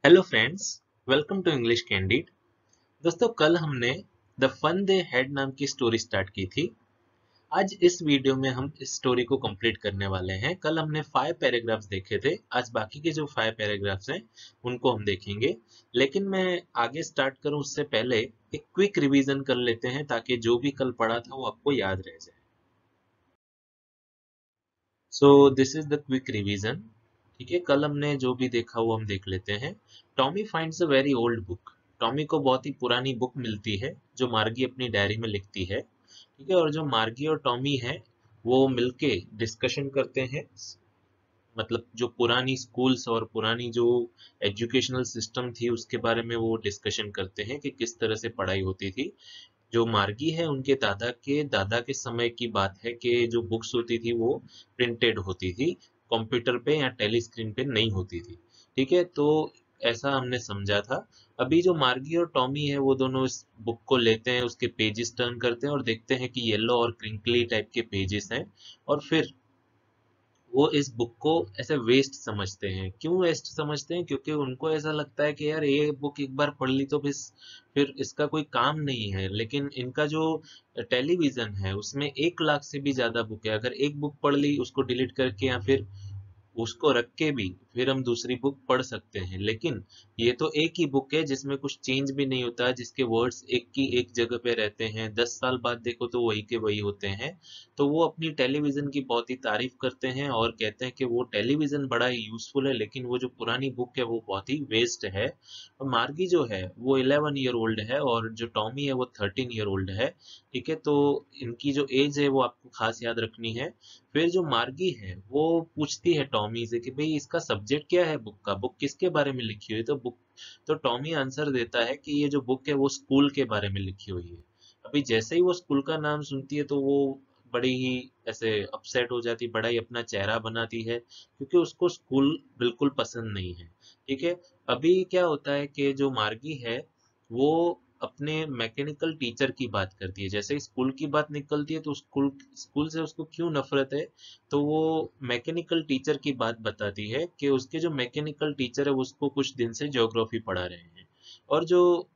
Hello friends, welcome to English candid. दोस्तों, कल हमने द फन दे हैड नाम की स्टोरी स्टार्ट की थी। आज इस वीडियो में हम इस स्टोरी को कंप्लीट करने वाले हैं। कल हमने 5 पैराग्राफ्स देखे थे। आज बाकी के जो 5 पैराग्राफ्स हैं उनको हम देखेंगे। लेकिन मैं आगे स्टार्ट करूं उससे पहले एक क्विक रिवीजन कर लेते हैं ताकि जो भी कल पढ़ा था वो आपको याद रह जाए। So this is the quick revision. ठीक है, कल हमने जो भी देखा वो हम देख लेते हैं। Tommy finds a very old book. Tommy को बहुत ही पुरानी बुक मिलती है जो मार्गी अपनी डायरी में लिखती है। ठीक है, और जो मार्गी और टॉमी है वो मिलके डिस्कशन करते हैं। मतलब जो पुरानी स्कूल्स और पुरानी जो एजुकेशनल सिस्टम थी उसके बारे में वो डिस्कशन करते हैं कि किस तरह से पढ़ाई होती थी। जो मार्गी है उनके दादा के समय की बात है कि जो बुक्स होती थी वो प्रिंटेड होती थी, कंप्यूटर पे या टेली स्क्रीन पे नहीं होती थी। ठीक है, तो ऐसा हमने समझा था। अभी जो मार्गी और टॉमी है वो दोनों इस बुक को लेते हैं, उसके पेजेस टर्न करते हैं और देखते हैं कि येलो और क्रिंकली टाइप के पेजेस हैं। और फिर वो इस बुक को ऐसे वेस्ट समझते हैं। क्यों वेस्ट समझते हैं? क्योंकि उनको ऐसा लगता है कि यार ये बुक एक बार पढ़ ली तो फिर इसका कोई काम नहीं है। लेकिन इनका जो टेलीविजन है उसमें 1 लाख से भी ज्यादा बुक है। अगर एक बुक पढ़ ली उसको डिलीट करके या फिर उसको रख के भी फिर हम दूसरी बुक पढ़ सकते हैं। लेकिन ये तो एक ही बुक है जिसमें कुछ चेंज भी नहीं होता, जिसके वर्ड्स एक की एक जगह पे रहते हैं। 10 साल बाद देखो तो वही के वही होते हैं। तो वो अपनी टेलीविजन की बहुत ही तारीफ करते हैं और कहते हैं कि वो टेलीविजन बड़ा ही यूजफुल है, लेकिन वो जो पुरानी बुक है वो बहुत ही वेस्ट है। और मार्गी जो है वो 11 ईयर ओल्ड है और जो टॉमी है वो 13 ईयर ओल्ड है। ठीक है, तो इनकी जो एज है वो आपको खास याद रखनी है। फिर जो मार्गी है वो पूछती है टॉमी से कि भाई इसका सब्जेक्ट क्या है, बुक किसके बारे में लिखी हुई है। तो टॉमी आंसर देता है कि ये जो बुक है वो स्कूल के बारे में लिखी हुई है। अभी जैसे ही वो स्कूल का नाम सुनती है तो वो बड़ी ही ऐसे अपसेट हो जाती, बड़ा ही अपना चेहरा बनाती है क्योंकि उसको स्कूल बिल्कुल पसंद नहीं है। ठीक है, अभी क्या होता है कि जो मार्गी है वो अपने मैकेनिकल टीचर की बात करती है। जैसे ही स्कूल की बात निकलती है तो स्कूल स्कूल से उसको क्यों नफरत है, तो वो मैकेनिकल टीचर की बात बताती है कि उसके जो मैकेनिकल टीचर है वो उसको कुछ दिन से ज्योग्राफी पढ़ा रहे हैं। और जो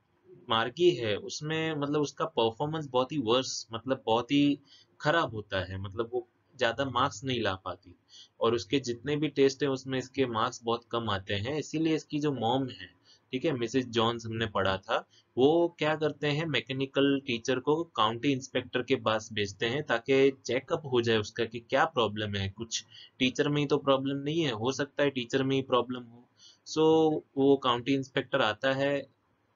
मार्गी है उसमें मतलब उसका परफॉर्मेंस बहुत ही वर्स, मतलब बहुत ही खराब होता है। मतलब वो ज्यादा मार्क्स नहीं ला पाती और उसके जितने भी टेस्ट है उसमें इसके मार्क्स बहुत कम आते हैं। इसीलिए इसकी जो मॉम है, ठीक है, मिसेस जॉन्स हमने पढ़ा था, वो क्या करते हैं मैकेनिकल टीचर को काउंटी इंस्पेक्टर के पास भेजते हैं ताकि चेकअप हो जाए उसका कि क्या प्रॉब्लम है। कुछ टीचर में ही तो प्रॉब्लम नहीं है, हो सकता है टीचर में ही प्रॉब्लम हो। सो वो काउंटी इंस्पेक्टर आता है,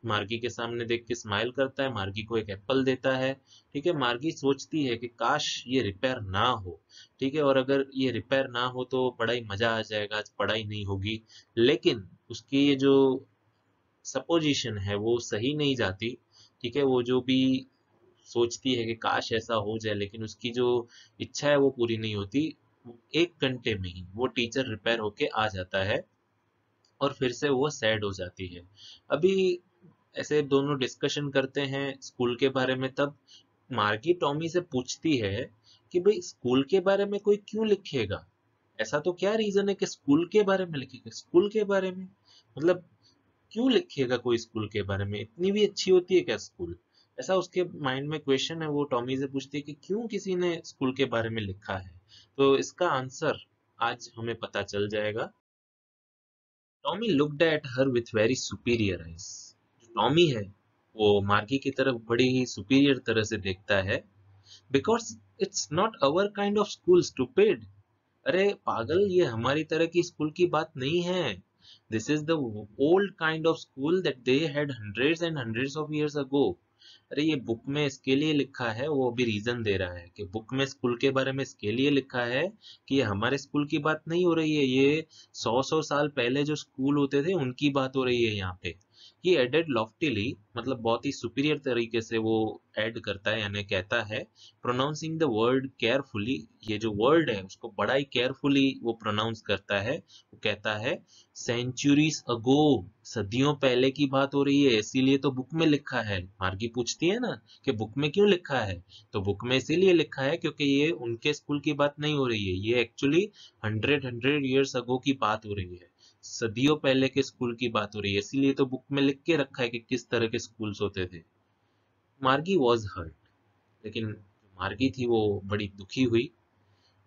मार्गी के सामने देख के स्माइल करता है, मार्गी को एक एप्पल देता है। ठीक है, मार्गी सोचती है कि काश ये रिपेयर ना हो। ठीक है, और अगर ये रिपेयर ना हो तो बड़ा ही मजा आ जाएगा, आज पढ़ाई नहीं होगी। लेकिन उसकी ये जो सपोजिशन है वो सही नहीं जाती। ठीक है, वो जो भी सोचती है कि काश ऐसा हो जाए, लेकिन उसकी जो इच्छा है वो पूरी नहीं होती। 1 घंटे में ही वो टीचर रिपेयर होके आ जाता है और फिर से वो सैड हो जाती है। अभी ऐसे दोनों डिस्कशन करते हैं स्कूल के बारे में। तब मार्गी टॉमी से पूछती है कि भाई स्कूल के बारे में कोई क्यों लिखेगा, ऐसा तो क्या रीजन है कि स्कूल के बारे में लिखेगा। स्कूल के बारे में मतलब क्यों लिखेगा कोई स्कूल के बारे में, इतनी भी अच्छी होती है क्या स्कूल? ऐसा उसके माइंड में क्वेश्चन है। वो टॉमी से पूछती है कि क्यों किसी ने स्कूल के बारे में लिखा है। तो इसका आंसर आज हमें पता चल जाएगा। Tommy looked at her with very superior eyes. जो टॉमी है वो मार्गी की तरफ बड़ी ही सुपीरियर तरह से देखता है। Because it's not our kind of school stupid. अरे पागल, ये हमारी तरह की स्कूल की बात नहीं है। This is the old kind of school that they had hundreds and hundreds of years ago. अरे ये बुक में इसके लिए लिखा है, वो अभी रीजन दे रहा है कि बुक में स्कूल के बारे में इसके लिए लिखा है कि ये हमारे स्कूल की बात नहीं हो रही है, ये 100 100 साल पहले जो स्कूल होते थे उनकी बात हो रही है यहाँ पे। ये एडेड लॉफ्टीली, मतलब बहुत ही सुपीरियर तरीके से वो ऐड करता है, यानी कहता है, प्रोनाउंसिंग द वर्ड केयरफुली। ये जो वर्ड है उसको बड़ा ही केयरफुली वो प्रोनाउंस करता है। वो कहता है सेंचुरीज अगो, सदियों पहले की बात हो रही है, इसीलिए तो बुक में लिखा है। मार्गी पूछती है ना कि बुक में क्यों लिखा है, तो बुक में इसीलिए लिखा है क्योंकि ये उनके स्कूल की बात नहीं हो रही है, ये एक्चुअली 100 100 ईयर्स अगो की बात हो रही है। सदियों पहले के स्कूल की बात हो रही है, इसीलिए तो बुक में लिख के रखा है कि किस तरह के स्कूल्स होते थे। मार्गी वॉज हर्ट, लेकिन मार्गी थी वो बड़ी दुखी हुई।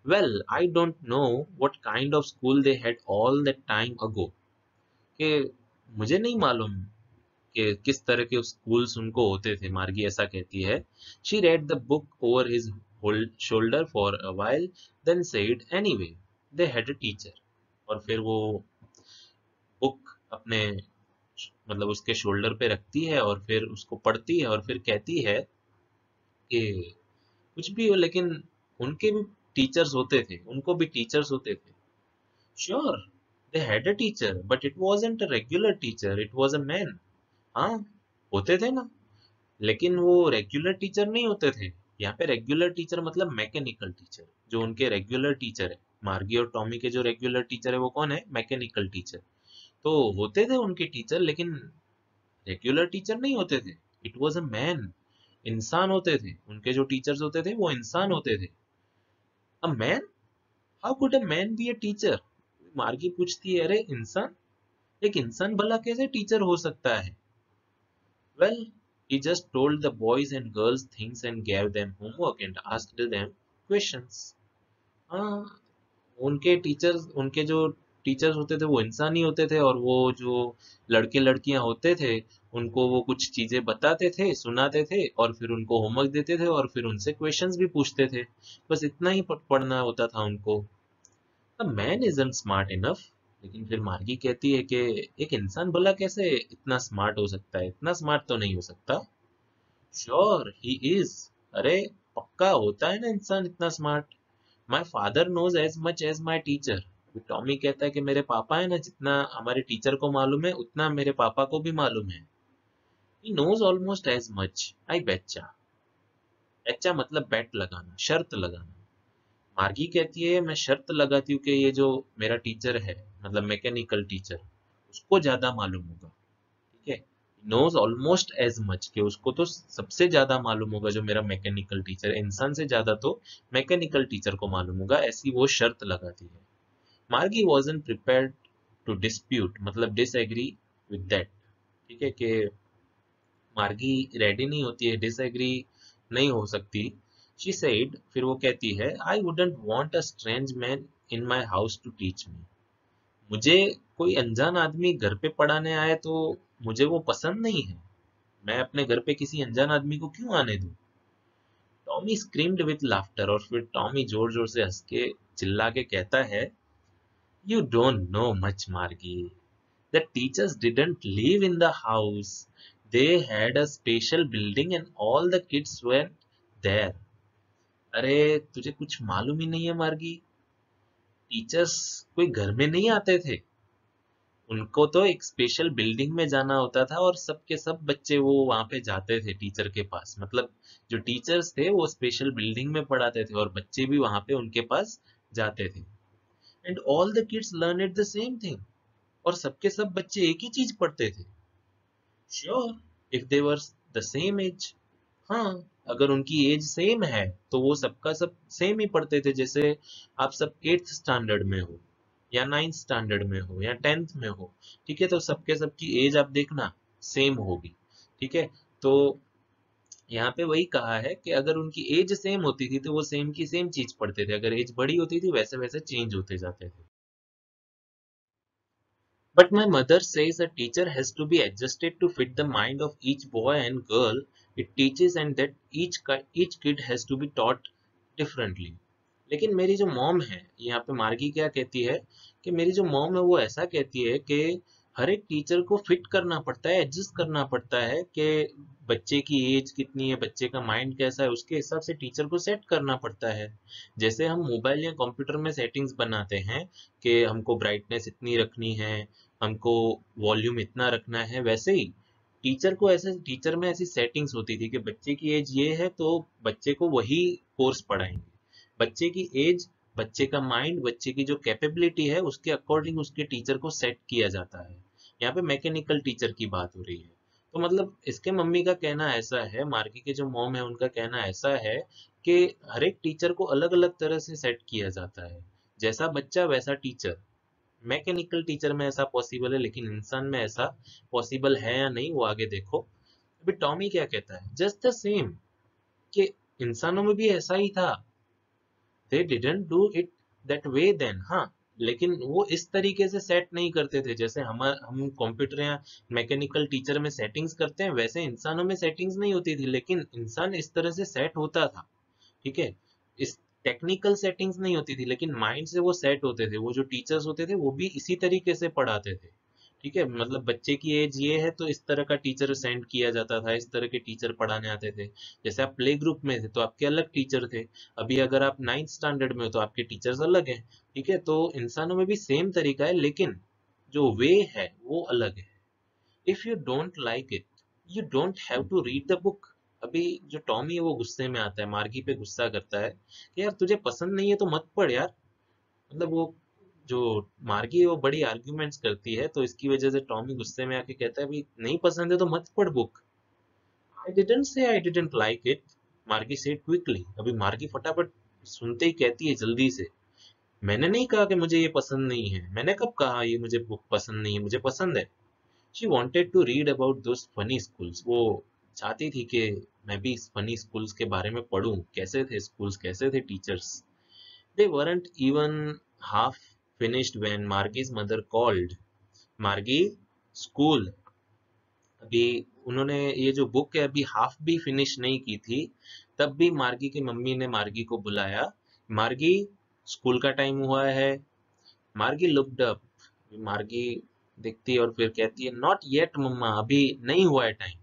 Well I don't know what kind of school they had all that time ago, कि मुझे नहीं मालूम कि किस तरह के स्कूल्स उनको होते थे, मार्गी ऐसा कहती है। She read the book over his shoulder for a while, then said anyway they had a teacher। और फिर वो बुक अपने मतलब उसके शोल्डर पे रखती है और फिर उसको पढ़ती है और फिर कहती है कि कुछ भी हो लेकिन उनके भी टीचर्स होते थे, उनको भी टीचर्स होते थे। Sure they had a teacher but it wasn't a regular teacher, it was a man. हाँ, होते थे ना, लेकिन वो रेगुलर टीचर नहीं होते थे। यहाँ पे रेगुलर टीचर मतलब मैकेनिकल टीचर, जो उनके रेगुलर टीचर है। मार्गी और टॉमी के जो रेगुलर टीचर है वो कौन है? Mechanical teacher. तो होते थे उनके टीचर, लेकिन रेगुलर टीचर नहीं होते थे। इट वॉज अ मैन, इंसान होते थे। उनके जो टीचर्स होते थे वो इंसान होते थे। A man, how could a man be a teacher? मार्गी पूछती है, अरे इंसान, एक इंसान भला कैसे टीचर हो सकता है? Well, he just told the boys and girls things and gave them homework and asked them questions. हाँ, उनके जो टीचर्स होते थे वो इंसान ही होते थे, और वो जो लड़के लड़कियां होते थे उनको वो कुछ चीजें बताते थे, सुनाते थे, और फिर उनको होमवर्क देते थे और फिर उनसे क्वेश्चंस भी पूछते थे। बस इतना ही पढ़ना होता था उनको। A man isn't smart enough। लेकिन फिर मार्गी कहती है कि एक इंसान भला कैसे इतना स्मार्ट हो सकता है? इतना स्मार्ट तो नहीं हो सकता। श्योर ही इज, अरे पक्का होता है ना इंसान इतना smart. My father knows as much as my teacher. Tommy कहता है कि मेरे पापा है ना, जितना हमारे टीचर को मालूम है उतना मेरे पापा को भी मालूम है। He knows almost as much, I betcha. Betcha मतलब बेट लगाना, शर्त लगाना। मार्गी कहती है मैं शर्त लगाती हूँ कि ये जो मेरा टीचर है, मतलब मैकेनिकल टीचर, उसको ज्यादा मालूम होगा। ठीक है, नोज ऑलमोस्ट एज मच, कि उसको तो सबसे ज्यादा मालूम होगा जो मेरा मैकेनिकल टीचर है, इंसान से ज्यादा तो मैकेनिकल टीचर को मालूम होगा, ऐसी वो शर्त लगाती है। मार्गी वॉजंट प्रिपेयर्ड टू डिस्प्यूट, मतलब डिसएग्री विद दैट। ठीक है, कि मार्गी रेडी नहीं होती है, डिसएग्री नहीं हो सकती। शी सेड, फिर वो कहती है, I wouldn't want a strange man in my house to teach me. मुझे कोई अनजान आदमी घर पे पढ़ाने आए तो मुझे वो पसंद नहीं है। मैं अपने घर पे किसी अनजान आदमी को क्यों आने दूं? टॉमी स्क्रीम्ड विथ लाफ्टर, और फिर टॉमी जोर जोर से हंस के चिल्ला के कहता है, you don't know much Margie, the teachers didn't live in the house, they had a special building and all the kids went there. अरे तुझे कुछ मालूम ही नहीं है मार्गी, टीचर्स कोई घर में नहीं आते थे। उनको तो एक स्पेशल बिल्डिंग में जाना होता था, और सबके सब बच्चे वो वहां पे जाते थे टीचर के पास। मतलब जो टीचर्स थे वो स्पेशल बिल्डिंग में पढ़ाते थे और बच्चे भी वहां पे उनके पास जाते थे। And all the kids learn it the same thing, और सबके सब बच्चे एक ही चीज पढ़ते थे। Sure, if they were the same age. हाँ, अगर उनकी एज सेम है तो वो सबका सब सेम ही पढ़ते थे। जैसे आप सब 8th स्टैंडर्ड में हो या 9th स्टैंडर्ड में हो या 10th में हो, ठीक है, तो सबके सबकी एज आप देखना सेम होगी। ठीक है, तो यहाँ पे वही कहा है कि अगर उनकी एज सेम होती थी तो वो सेम की सेम चीज पढ़ते थे, अगर एज बड़ी होती थी वैसे वैसे चेंज होते जाते थे। But my mother says a teacher has to be adjusted to fit the mind of each boy and girl it teaches, and that each kid has to be taught differently। लेकिन मेरी जो mom है, यहाँ पे मार्गी क्या कहती है कि मेरी जो मॉम है वो ऐसा कहती है कि हर एक टीचर को फिट करना पड़ता है, एडजस्ट करना पड़ता है कि बच्चे की एज कितनी है, बच्चे का माइंड कैसा है, उसके हिसाब से टीचर को सेट करना पड़ता है। जैसे हम मोबाइल या कंप्यूटर में सेटिंग्स बनाते हैं कि हमको ब्राइटनेस इतनी रखनी है, हमको वॉल्यूम इतना रखना है, वैसे ही टीचर में ऐसी सेटिंग्स होती थी कि बच्चे की एज ये है तो बच्चे को वही कोर्स पढ़ाएंगे। बच्चे की एज, बच्चे का माइंड, बच्चे की जो कैपेबिलिटी है उसके अकॉर्डिंग उसके टीचर को सेट किया जाता है। यहाँ पे मैकेनिकल टीचर की बात हो रही है। तो मतलब इसके मम्मी का कहना ऐसा है, मार्गी के जो मॉम है उनका कहना ऐसा है कि हर एक टीचर को अलग अलग तरह से सेट किया जाता है, जैसा बच्चा वैसा टीचर। मैकेनिकल टीचर में ऐसा पॉसिबल है, लेकिन इंसान में ऐसा पॉसिबल है या नहीं वो आगे देखो। अभी टॉमी क्या कहता है, जस्ट द सेम, कि इंसानों में भी ऐसा ही था, they didn't do it that way then. हाँ, लेकिन वो इस तरीके से सेट नहीं करते थे जैसे हम कंप्यूटर या मैकेनिकल टीचर में सेटिंग्स करते हैं, वैसे इंसानों में सेटिंग्स नहीं होती थी, लेकिन इंसान इस तरह से सेट होता था। ठीक है, इस टेक्निकल सेटिंग्स नहीं होती थी, लेकिन माइंड से वो सेट होते थे। वो जो टीचर्स होते थे वो भी इसी तरीके से पढ़ाते थे। ठीक है, मतलब बच्चे की एज ये है तो इस तरह का टीचर सेंड किया जाता था, इस तरह के टीचर पढ़ाने आते थे। जैसे आप प्ले ग्रुप में थे तो आपके अलग टीचर थे, अभी अगर आप 9th स्टैंडर्ड में हो तो आपके टीचर्स अलग हैं। ठीक है, तो इंसानों में भी सेम तरीका है, लेकिन जो वे है वो अलग है। If you don't like it, you don't have to read the book. अभी जो टॉमी है वो गुस्से में आता है, मार्गी पे गुस्सा करता है कि यार तुझे पसंद नहीं है तो मत पढ़ यार। मतलब वो जो मार्गी है वो बड़ी आर्ग्यूमेंट्स करती है, तो इसकी वजह से टॉमी गुस्से में आके कहता है, अभी नहीं पसंद है तो मत पढ़ book. I didn't say I didn't like it, मार्गी सेड क्विकली। अभी मार्गी फटाफट सुनते ही कहती है जल्दी से, मैंने नहीं कहा कि मुझे ये पसंद नहीं है, मैंने कब कहा ये मुझे बुक पसंद नहीं है, मुझे पसंद है। She wanted to read about those funny schools. वो चाहती थी कि मैं भी इस फनी स्कूल्स के बारे में पढूं, कैसे थे स्कूल्स, कैसे थे teachers. They weren't even half finished when Margie's mother called. मार्गी, स्कूल। अभी उन्होंने ये जो बुक है अभी हाफ भी फिनिश नहीं की थी, तब भी मार्गी की मम्मी ने मार्गी को बुलाया, मार्गी, स्कूल का टाइम हुआ है। मार्गी लुक्ड अप, मार्गी दिखती है और फिर कहती है, नॉट येट मम्मा, अभी नहीं हुआ है time.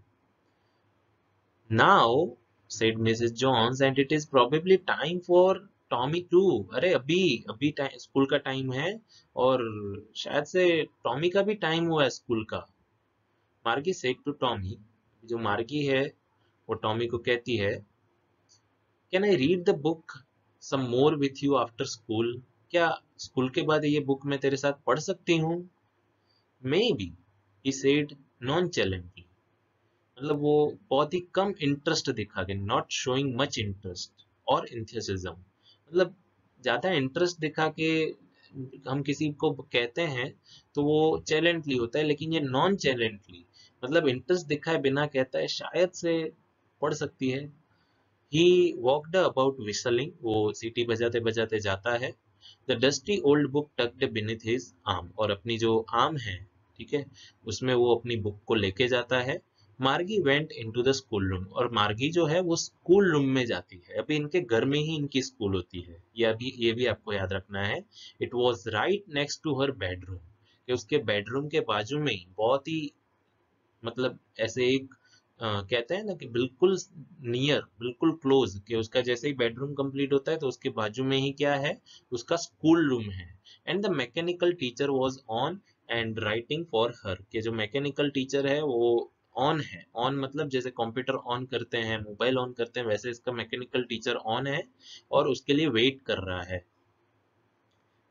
Now said Mrs Jones, and it is probably time for Tommy too. अरे अभी अभी स्कूल का टाइम है, और शायद से टॉमी का भी टाइम हुआ है स्कूल का। मार्गी सेड टू टॉमी, जो मार्गी है वो टॉमी को कहती है, can I read the book some more with you after school, क्या स्कूल के बाद ये बुक मैं तेरे साथ पढ़ सकती हूँ। Maybe, he said nonchalantly. मतलब वो बहुत ही कम इंटरेस्ट दिखा के, नॉट शोइंग मच इंटरेस्ट और इंथुसिज्म, मतलब ज्यादा इंटरेस्ट दिखा के हम किसी को कहते हैं तो वो चैलेंटली होता है, लेकिन ये नॉन चैलेंटली, मतलब इंटरेस्ट दिखाए बिना कहता है शायद से पढ़ सकती है। ही वॉकड अबाउट whistling, वो सीटी बजाते बजाते जाता है। The dusty old book tucked beneath his arm, और अपनी जो आर्म है, ठीक है, उसमें वो अपनी बुक को लेके जाता है। मार्गी went into the school room, और मार्गी जो है वो स्कूल रूम में जाती है। अभी इनके घर में ही इनकी स्कूल होती है, ये भी आपको याद रखना है। It was right next to her bedroom, कि उसके बेडरूम के बाजू में ही, बहुत ही मतलब ऐसे एक कहते हैं ना कि बिल्कुल नियर, बिल्कुल क्लोज, कि उसका जैसे ही बेडरूम कंप्लीट होता है तो उसके बाजू में ही क्या है, उसका स्कूल रूम है। And the mechanical teacher was on and writing for her, कि जो मैकेनिकल टीचर है वो ऑन है। ऑन मतलब जैसे कंप्यूटर ऑन करते हैं, मोबाइल ऑन करते हैं, वैसे इसका मैकेनिकल टीचर ऑन है और उसके लिए वेट कर रहा है।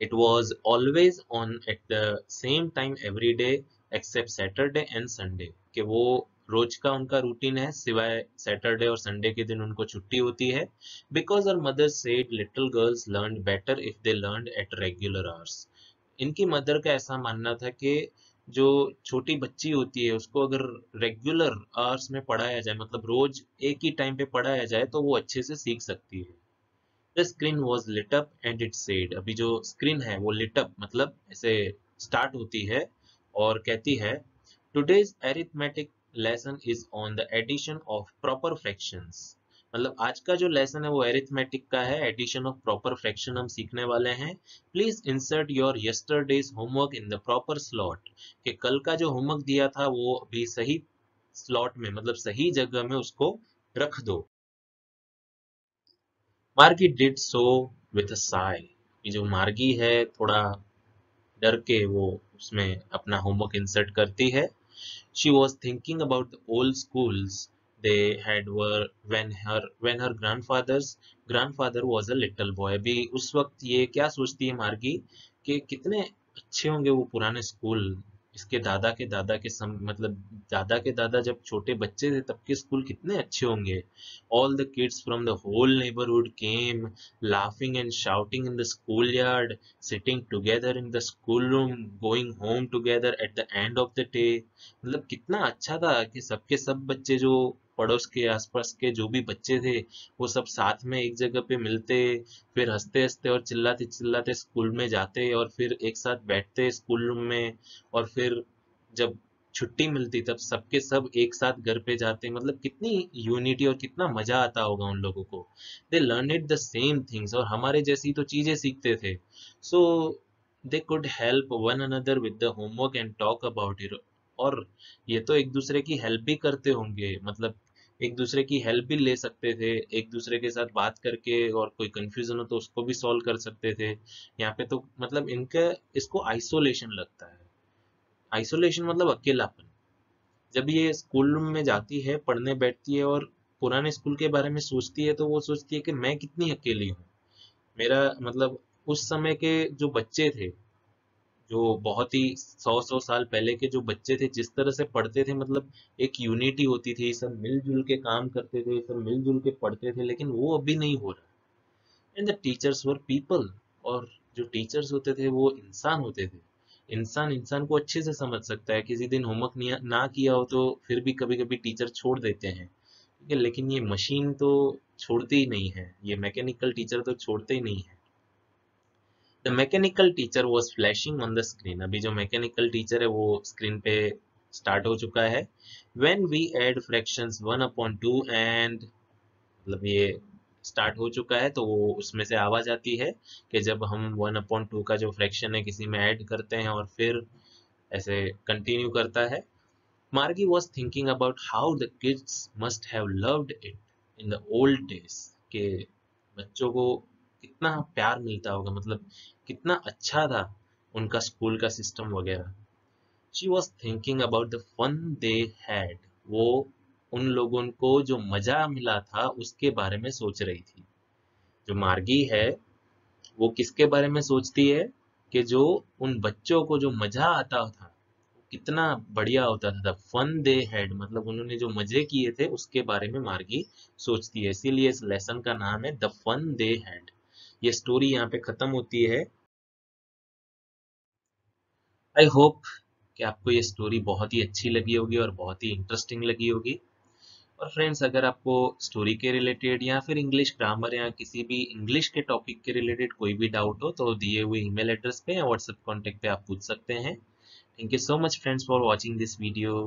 It was always on at the same time every day except Saturday and Sunday, कि वो रोज का उनका रूटीन है सिवाय सैटरडे और संडे के दिन उनको छुट्टी होती है। Because our mother said little girls learned better if they learned at regular hours. इनकी मदर का ऐसा मानना था कि जो छोटी बच्ची होती है उसको अगर रेगुलर आवर्स में पढ़ाया जाए, मतलब रोज एक ही टाइम पे पढ़ाया जाए, तो वो अच्छे से सीख सकती है। The screen was lit up and it said, अभी जो स्क्रीन है वो lit up मतलब ऐसे स्टार्ट होती है और कहती है, today's arithmetic lesson is on the addition of proper fractions। मतलब आज का जो लेसन है वो अरिथमेटिक का है, एडिशन ऑफ प्रॉपर फ्रैक्शन हम सीखने वाले हैं। Please insert your yesterday's homework in the proper slot, कि कल का जो होमवर्क दिया था वो अभी सही स्लॉट में, मतलब सही जगह में उसको रख दो। मार्गी did so with a Sai, ये जो मार्गी है थोड़ा डर के वो उसमें अपना होमवर्क इंसर्ट करती है। She was thinking about the old schools they had were when her grandfather was a little boy। अभी उस वक्त ये क्या सोचती है मार्गी कि कितने अच्छे होंगे वो पुराने स्कूल, इसके दादा के दादा के मतलब दादा के दादा जब छोटे बच्चे थे तब के स्कूल कितने अच्छे होंगे। All the kids from the whole neighbourhood came laughing and shouting in the school yard, sitting together in the school room, going home together at the end of the day. मतलब कितना अच्छा था कि सबके सब बच्चे जो पड़ोस के आसपास के जो भी बच्चे थे वो सब साथ में एक जगह पे मिलते, फिर हंसते हंसते और चिल्लाते चिल्लाते स्कूल में जाते और फिर एक साथ बैठते स्कूल रूम में। और फिर जब छुट्टी मिलती तब सबके सब एक साथ घर पे जाते। मतलब कितनी यूनिटी और कितना मजा आता होगा उन लोगों को। They learn it the same things और हमारे जैसी तो चीजें सीखते थे। So they could help one another with the homework and talk about it. और ये तो एक दूसरे की हेल्प भी करते होंगे, मतलब एक दूसरे की हेल्प भी ले सकते थे, एक दूसरे के साथ बात करके और कोई कंफ्यूजन हो तो उसको भी सॉल्व कर सकते थे। यहाँ पे तो मतलब इनका इसको आइसोलेशन लगता है। आइसोलेशन मतलब अकेलापन। जब ये स्कूल रूम में जाती है पढ़ने बैठती है और पुराने स्कूल के बारे में सोचती है तो वो सोचती है कि मैं कितनी अकेली हूँ। मेरा मतलब उस समय के जो बच्चे थे, जो बहुत ही 100 100 साल पहले के जो बच्चे थे जिस तरह से पढ़ते थे, मतलब एक यूनिटी होती थी, सब मिलजुल के काम करते थे, सब मिलजुल के पढ़ते थे, लेकिन वो अभी नहीं हो रहा। And the teachers were people. और जो टीचर्स होते थे वो इंसान होते थे। इंसान इंसान को अच्छे से समझ सकता है। किसी दिन होमवर्क ना किया हो तो फिर भी कभी कभी टीचर छोड़ देते हैं, ठीक है, लेकिन ये मशीन तो छोड़ती ही नहीं है, ये मैकेनिकल टीचर तो छोड़ते ही नहीं है। The mechanical teacher was flashing on the screen. अभी जो मैकेनिकल टीचर है वो स्क्रीन पे स्टार्ट हो चुका है। When we add fractions 1/2 and, मतलब ये स्टार्ट हो चुका है तो वो उसमें से आवाज आती है कि जब हम 1/2 का जो फ्रैक्शन है किसी में ऐड करते हैं और फिर ऐसे कंटिन्यू करता है। मार्गी was thinking about how the kids must have loved it in the old days, के बच्चों को कितना प्यार मिलता होगा, मतलब कितना अच्छा था उनका स्कूल का सिस्टम वगैरह। She was thinking about the fun they had. वो उन लोगों को जो मजा मिला था उसके बारे में सोच रही थी। जो मार्गी है वो किसके बारे में सोचती है कि जो उन बच्चों को जो मजा आता था कितना बढ़िया होता था। फन दे हैड मतलब उन्होंने जो मजे किए थे उसके बारे में मार्गी सोचती है। इसीलिए इस लेसन का नाम है द फन दे हैड। ये स्टोरी यहाँ पे खत्म होती है। आई होप कि आपको ये स्टोरी बहुत ही अच्छी लगी होगी और बहुत ही इंटरेस्टिंग लगी होगी। और फ्रेंड्स, अगर आपको स्टोरी के रिलेटेड या फिर इंग्लिश ग्रामर या किसी भी इंग्लिश के टॉपिक के रिलेटेड कोई भी डाउट हो तो दिए हुए ईमेल एड्रेस पे या व्हाट्सएप कॉन्टेक्ट पे आप पूछ सकते हैं। Thank you so much friends for watching this video.